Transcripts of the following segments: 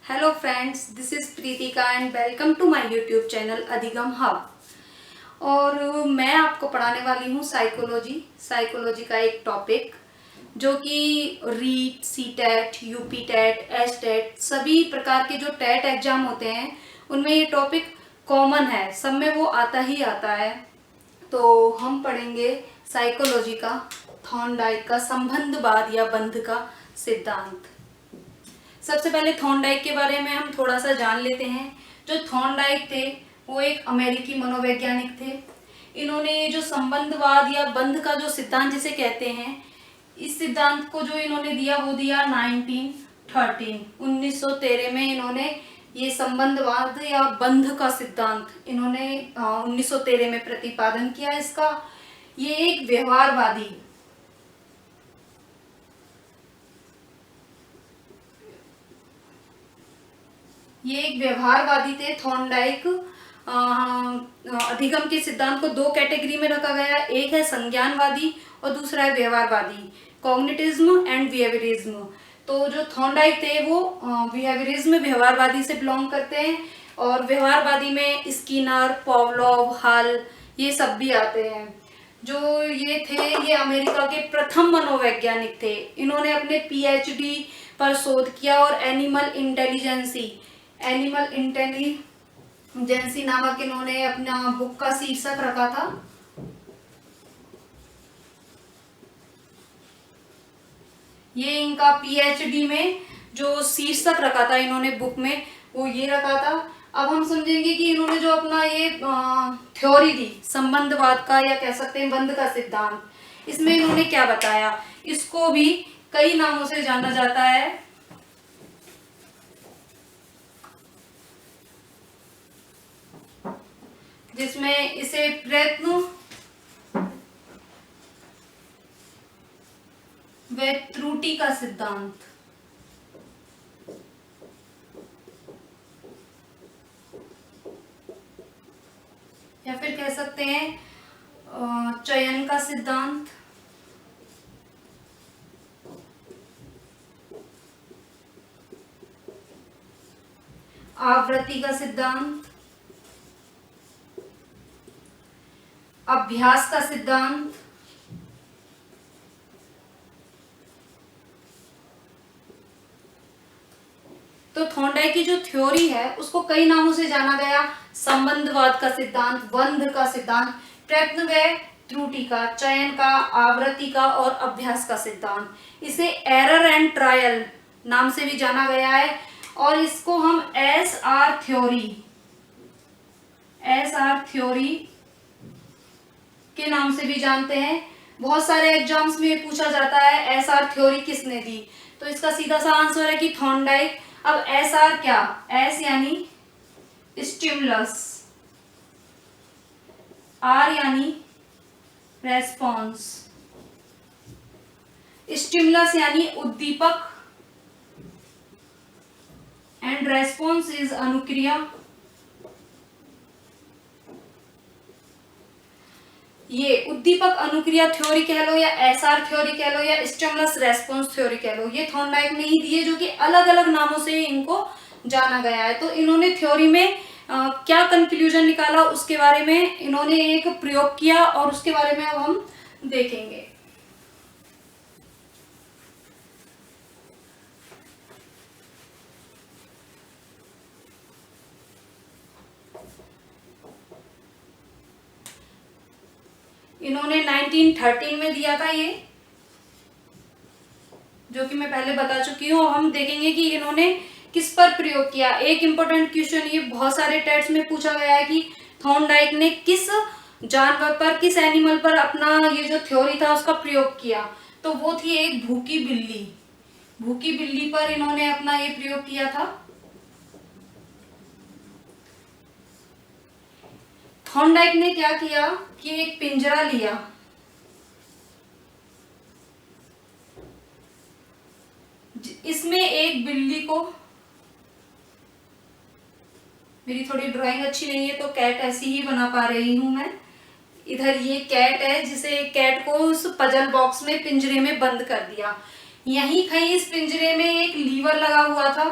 Hello friends, this is Pritika and welcome to my YouTube channel Adhigam hub. और मैं आपको पढ़ाने वाली हूँ साइकोलॉजी का एक टॉपिक जो कि REET, C TET, UP TET, S TET सभी प्रकार के जो टेट एग्जाम होते हैं उनमें ये टॉपिक कॉमन है, सब में वो आता ही आता है। तो हम पढ़ेंगे साइकोलॉजी का थॉर्नडाइक का संबंधवाद या बंध का सिद्धांत। सबसे पहले थॉर्नडाइक के बारे में हम थोड़ा सा जान लेते हैं। जो थॉर्नडाइक थे वो एक अमेरिकी मनोवैज्ञानिक थे। इन्होंने जो संबंधवाद या बंध का जो सिद्धांत जिसे कहते हैं, इस सिद्धांत को जो इन्होंने दिया वो दिया 1913 में इन्होंने ये संबंधवाद या बंध का सिद्धांत इन्होंने 1913 में प्रतिपादन किया इसका। ये एक व्यवहारवादी थे थॉर्नडाइक। अधिगम के सिद्धांत को दो कैटेगरी में रखा गया है, एक है संज्ञानवादी और दूसरा है व्यवहारवादी, कॉग्निटिज्म एंड बिहेवियरिज्म। तो जो थॉर्नडाइक थे वो बिहेवियरिज्म व्यवहारवादी से बिलोंग करते हैं और व्यवहारवादी में स्किनर, पावलोव, हल ये सब भी आते हैं। जो ये थे ये अमेरिका के प्रथम मनोवैज्ञानिक थे। इन्होंने अपने पीएचडी पर शोध किया और एनिमल इंटेलिजेंसी नामक इन्होंने अपना बुक का शीर्षक रखा था। ये इनका पीएचडी में जो शीर्षक रखा था इन्होंने बुक में वो ये रखा था। अब हम समझेंगे कि इन्होंने जो अपना ये थ्योरी दी संबंधवाद का या कह सकते हैं बंध का सिद्धांत, इसमें इन्होंने क्या बताया। इसको भी कई नामों से जाना जाता है। जिसमें इसे प्रयत्न व त्रुटि का सिद्धांत या फिर कह सकते हैं चयन का सिद्धांत, आवृत्ति का सिद्धांत, अभ्यास का सिद्धांत, तो थॉर्नडाइक की जो थ्योरी है उसको कई नामों से जाना गया। संबंधवाद का सिद्धांत, बंध का सिद्धांत, प्रयत्न व त्रुटि का, चयन का, आवृत्ति का और अभ्यास का सिद्धांत। इसे एरर एंड ट्रायल नाम से भी जाना गया है और इसको हम एसआर थ्योरी के नाम से भी जानते हैं। बहुत सारे एग्जाम्स में पूछा जाता है एसआर थ्योरी किसने दी, तो इसका सीधा सा आंसर है कि थॉर्नडाइक। अब एसआर क्या, एस यानी स्टिमुलस, आर यानी रेस्पॉन्स। स्टिमुलस यानी उद्दीपक एंड रेस्पॉन्स इज अनुक्रिया। ये उद्दीपक अनुक्रिया थ्योरी कह लो या एसआर थ्योरी कह लो या स्टिमुलस रेस्पॉन्स थ्योरी कह लो, ये थॉर्नडाइक ने ही दिए जो कि अलग अलग नामों से इनको जाना गया है। तो इन्होंने थ्योरी में क्या कंक्लूजन निकाला उसके बारे में इन्होंने एक प्रयोग किया और उसके बारे में अब हम देखेंगे। इन्होंने 1913 में दिया था ये, जो कि मैं पहले बता चुकी हूँ। हम देखेंगे कि इन्होंने किस पर प्रयोग किया। एक इंपॉर्टेंट क्वेश्चन ये बहुत सारे टेस्ट में पूछा गया है कि थॉर्नडाइक ने किस जानवर पर, किस एनिमल पर अपना ये जो थ्योरी था उसका प्रयोग किया, तो वो थी एक भूखी बिल्ली पर इन्होंने अपना ये प्रयोग किया था। थॉर्नडाइक ने क्या किया कि एक पिंजरा लिया, इसमें एक बिल्ली को, मेरी थोड़ी ड्राइंग अच्छी नहीं है तो कैट ऐसी ही बना पा रही हूं मैं। इधर ये कैट है, जिसे कैट को उस पजल बॉक्स में पिंजरे में बंद कर दिया। यहीं कहीं इस पिंजरे में एक लीवर लगा हुआ था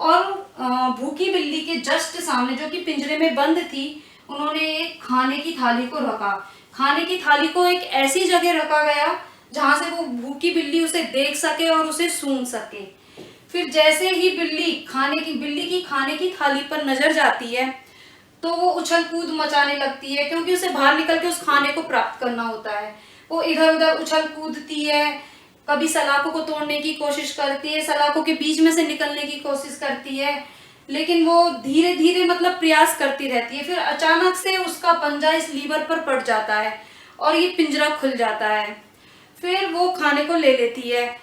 और भूखी बिल्ली के जस्ट सामने, जो कि पिंजरे में बंद थी, उन्होंने एक खाने की थाली को रखा। खाने की थाली को एक ऐसी जगह रखा गया जहां से वो भूखी बिल्ली उसे देख सके और उसे सूंघ सके। फिर जैसे ही बिल्ली की खाने की थाली पर नजर जाती है तो वो उछल कूद मचाने लगती है, क्योंकि उसे बाहर निकल के उस खाने को प्राप्त करना होता है। वो इधर उधर उछल कूदती है, कभी सलाखों को तोड़ने की कोशिश करती है, सलाखों के बीच में से निकलने की कोशिश करती है, लेकिन वो धीरे धीरे मतलब प्रयास करती रहती है। फिर अचानक से उसका पंजा इस लीवर पर पड़ जाता है और ये पिंजरा खुल जाता है। फिर वो खाने को ले लेती है।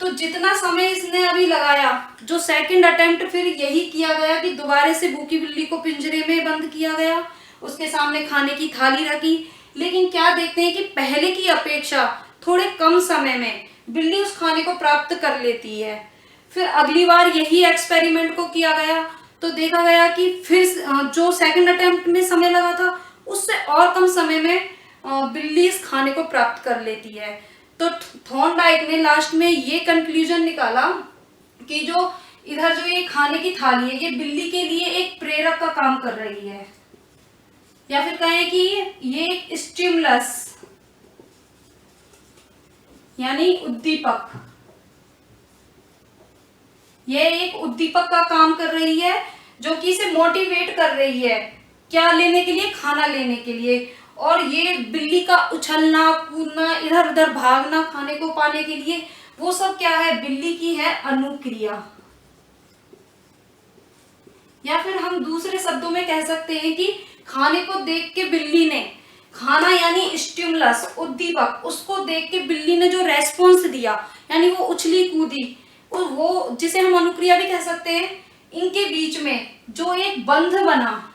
तो जितना समय इसने अभी लगाया, जो सेकंड अटेम्प्ट फिर यही किया गया कि दोबारा से भूखी बिल्ली को पिंजरे में बंद किया गया, उसके सामने खाने की थाली रखी। लेकिन क्या देखते हैं कि पहले की अपेक्षा थोड़े कम समय में बिल्ली उस खाने को प्राप्त कर लेती है। फिर अगली बार यही एक्सपेरिमेंट को किया गया तो देखा गया कि फिर जो सेकंड अटेम्प्ट में समय लगा था उससे और कम समय में बिल्ली इस खाने को प्राप्त कर लेती है। तो थॉर्नडाइक ने लास्ट में ये कंक्लूजन निकाला कि जो इधर जो ये खाने की थाली है, ये बिल्ली के लिए एक प्रेरक का काम कर रही है, या फिर कहें कि ये एक स्टिमुलस यानी उद्दीपक, ये एक उद्दीपक का काम कर रही है जो कि इसे मोटिवेट कर रही है क्या लेने के लिए, खाना लेने के लिए। और ये बिल्ली का उछलना कूदना इधर उधर भागना खाने को पाने के लिए, वो सब क्या है, बिल्ली की है अनुक्रिया। या फिर हम दूसरे शब्दों में कह सकते हैं कि खाने को देख के बिल्ली ने, खाना यानी स्टिमुलस उद्दीपक, उसको देख के बिल्ली ने जो रेस्पॉन्स दिया यानी वो उछली कूदी, वो जिसे हम अनुक्रिया भी कह सकते हैं, इनके बीच में जो एक बंध बना,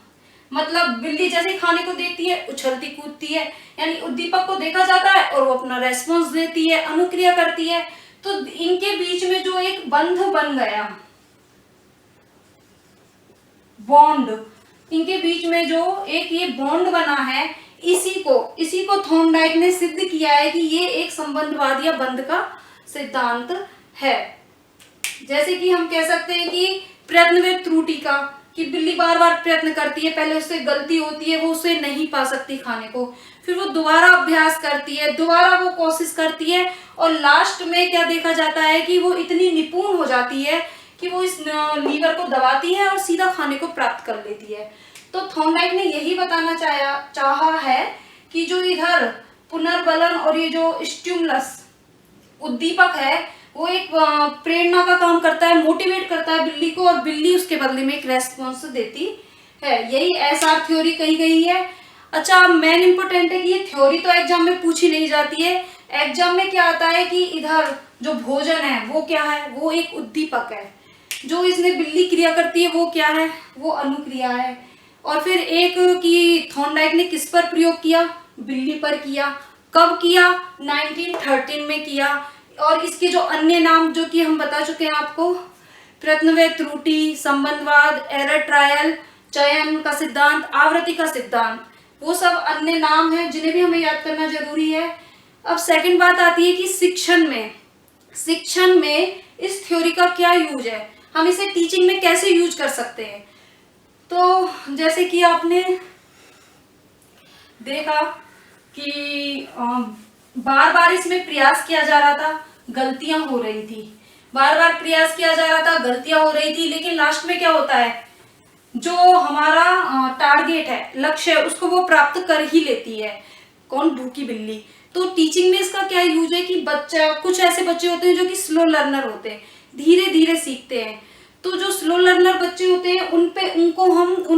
मतलब बिल्ली जैसे खाने को देखती है उछलती कूदती है, यानी उद्दीपक को देखा जाता है और वो अपना रेस्पॉन्स देती है, अनुक्रिया करती है। तो इनके बीच में जो एक बंध बन गया, बॉन्ड, इनके बीच में जो एक ये बॉन्ड बना है, इसी को थॉर्नडाइक ने सिद्ध किया है कि ये एक संबंधवाद या बंध का सिद्धांत है। जैसे कि हम कह सकते हैं कि प्रयत्न व त्रुटि का, कि बिल्ली बार बार प्रयत्न करती है, पहले उससे गलती होती है, वो उसे नहीं पा सकती खाने को, फिर वो दोबारा अभ्यास करती है, दोबारा वो कोशिश करती है और लास्ट में क्या देखा जाता है कि वो इतनी निपुण हो जाती है कि वो इस लीवर को दबाती है और सीधा खाने को प्राप्त कर लेती है। तो थॉर्नडाइक ने यही बताना चाहा है कि जो इधर पुनर्बलन और ये जो स्टिमुलस उद्दीपक है वो एक प्रेरणा का काम करता है, मोटिवेट करता है बिल्ली को, और बिल्ली उसके बदले में एक रेस्पॉन्स देती है। यही एसआर थ्योरी कही गई है। अच्छा, मेन इंपॉर्टेंट है कि ये थ्योरी तो एग्जाम में पूछी नहीं जाती है। एग्जाम में क्या आता है कि इधर जो भोजन है वो क्या है, वो एक उद्दीपक है, जो इसने बिल्ली क्रिया करती है वो क्या है, वो अनुक्रिया है। और फिर एक कि थॉर्नडाइक ने किस पर प्रयोग किया, बिल्ली पर किया। कब किया, 1913 में किया। और इसके जो अन्य नाम जो कि हम बता चुके हैं आपको, प्रयत्न व त्रुटि, संबंधवाद, एरर ट्रायल, चयन का सिद्धांत, आवृत्ति का सिद्धांत, वो सब अन्य नाम हैं जिन्हें भी हमें याद करना जरूरी है। अब सेकंड बात आती है कि शिक्षण में इस थ्योरी का क्या यूज है, हम इसे टीचिंग में कैसे यूज कर सकते हैं। तो जैसे कि आपने देखा कि बार बार इसमें प्रयास किया जा रहा था, गलतियां हो रही थी, बार बार प्रयास किया जा रहा था, गलतियां हो रही थी, लेकिन लास्ट में क्या होता है, जो हमारा टारगेट है, लक्ष्य है, उसको वो प्राप्त कर ही लेती है। कौन, भूखी बिल्ली। तो टीचिंग में इसका क्या यूज है कि कुछ ऐसे बच्चे होते हैं जो कि स्लो लर्नर होते हैं, धीरे धीरे सीखते हैं। तो जो स्लो लर्नर बच्चे होते हैं उन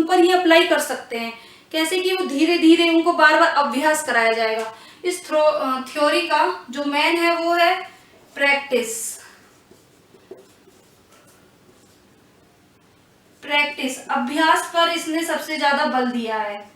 पर ही अप्लाई कर सकते हैं। कैसे कि वो धीरे धीरे उनको बार बार अभ्यास कराया जाएगा। इस थ्योरी का जो मेन है वो है प्रैक्टिस, अभ्यास पर इसने सबसे ज्यादा बल दिया है।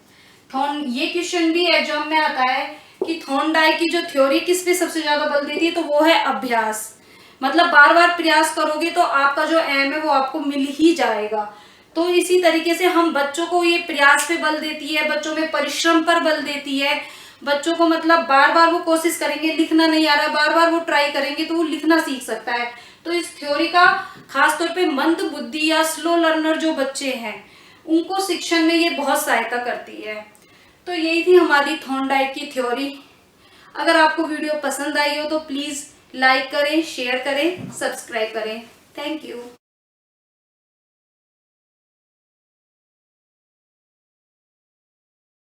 ये क्वेश्चन भी एग्जाम में आता है कि थॉर्नडाइक की जो थ्योरी किस पे सबसे ज्यादा बल देती है, तो वो है अभ्यास। मतलब बार बार प्रयास करोगे तो आपका जो एम है वो आपको मिल ही जाएगा। तो इसी तरीके से हम बच्चों को ये प्रयास पे बल देती है, बच्चों में परिश्रम पर बल देती है। बच्चों को मतलब बार बार वो कोशिश करेंगे, लिखना नहीं आ रहा, बार बार वो ट्राई करेंगे तो वो लिखना सीख सकता है। तो इस थ्योरी का खास तौर पे मंद बुद्धि या स्लो लर्नर जो बच्चे हैं उनको शिक्षण में ये बहुत सहायता करती है। तो यही थी हमारी थॉर्नडाइक की थ्योरी। अगर आपको वीडियो पसंद आई हो तो प्लीज़ लाइक करें, शेयर करें, सब्सक्राइब करें। Thank you.